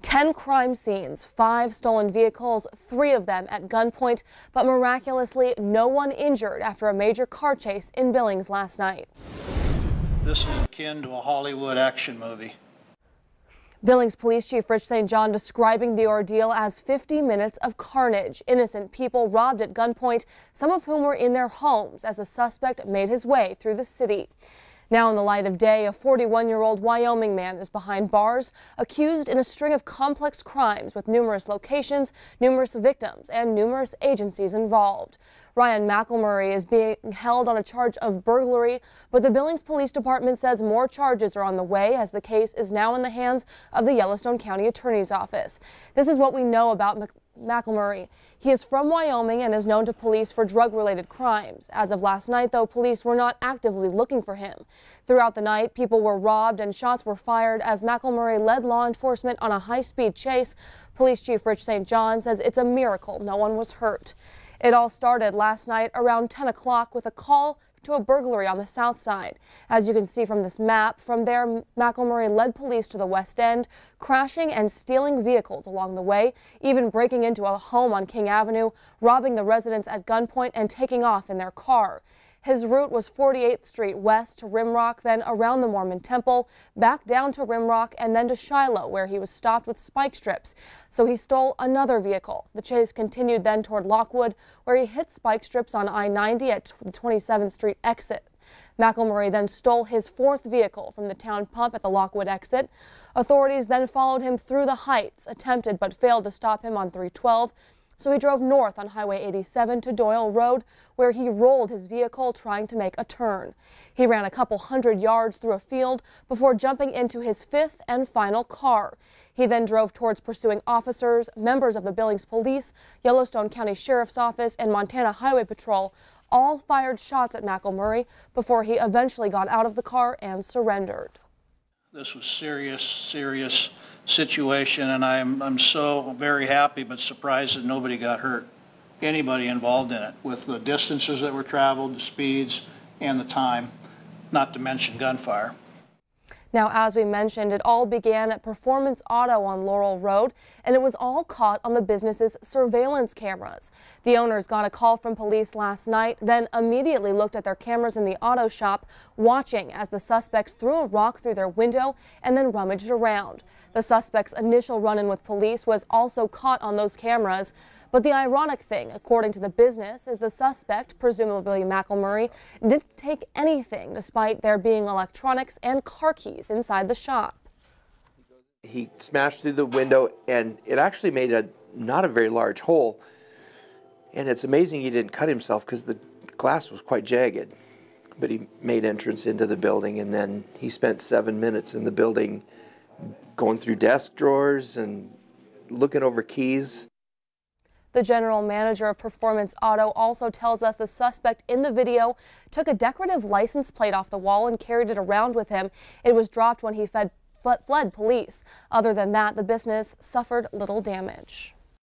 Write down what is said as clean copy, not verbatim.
10 crime scenes, 5 stolen vehicles, 3 of them at gunpoint, but miraculously no one injured after a major car chase in Billings last night. This is akin to a Hollywood action movie. Billings Police Chief Rich St. John describing the ordeal as 50 minutes of carnage. Innocent people robbed at gunpoint, some of whom were in their homes as the suspect made his way through the city. Now in the light of day, a 41-year-old Wyoming man is behind bars, accused in a string of complex crimes with numerous locations, numerous victims, and numerous agencies involved. Ryan McElmurray is being held on a charge of burglary, but the Billings Police Department says more charges are on the way as the case is now in the hands of the Yellowstone County Attorney's Office. This is what we know about McElmurray. He is from Wyoming and is known to police for drug-related crimes. As of last night, though, police were not actively looking for him. Throughout the night, people were robbed and shots were fired as McElmurray led law enforcement on a high-speed chase. Police Chief Rich St. John says it's a miracle no one was hurt. It all started last night around 10 o'clock with a call to a burglary on the south side. As you can see from this map, from there, McElmurray led police to the west end, crashing and stealing vehicles along the way, even breaking into a home on King Avenue, robbing the residents at gunpoint and taking off in their car. His route was 48th Street west to Rimrock, then around the Mormon Temple, back down to Rimrock, and then to Shiloh, where he was stopped with spike strips. So he stole another vehicle. The chase continued then toward Lockwood, where he hit spike strips on I-90 at the 27th Street exit. McElmurray then stole his 4th vehicle from the town pump at the Lockwood exit. Authorities then followed him through the Heights, attempted but failed to stop him on 312. So he drove north on Highway 87 to Doyle Road, where he rolled his vehicle trying to make a turn. He ran a couple hundred yards through a field before jumping into his 5th and final car. He then drove towards pursuing officers, members of the Billings Police, Yellowstone County Sheriff's Office, and Montana Highway Patrol. All fired shots at McElmurray before he eventually got out of the car and surrendered. This was serious situation, and I'm so very happy but surprised that nobody got hurt, anybody involved in it, with the distances that were traveled, the speeds, and the time, not to mention gunfire. Now, as we mentioned, it all began at Performance Auto on Laurel Road, and it was all caught on the business's surveillance cameras. The owners got a call from police last night, then immediately looked at their cameras in the auto shop, watching as the suspects threw a rock through their window and then rummaged around. The suspect's initial run-in with police was also caught on those cameras. But the ironic thing, according to the business, is the suspect, presumably McElmurray, didn't take anything despite there being electronics and car keys inside the shop. He smashed through the window, and it actually made not a very large hole. And it's amazing he didn't cut himself because the glass was quite jagged. But he made entrance into the building, and then he spent 7 minutes in the building going through desk drawers and looking over keys. The general manager of Performance Auto also tells us the suspect in the video took a decorative license plate off the wall and carried it around with him. It was dropped when he fled police. Other than that, the business suffered little damage.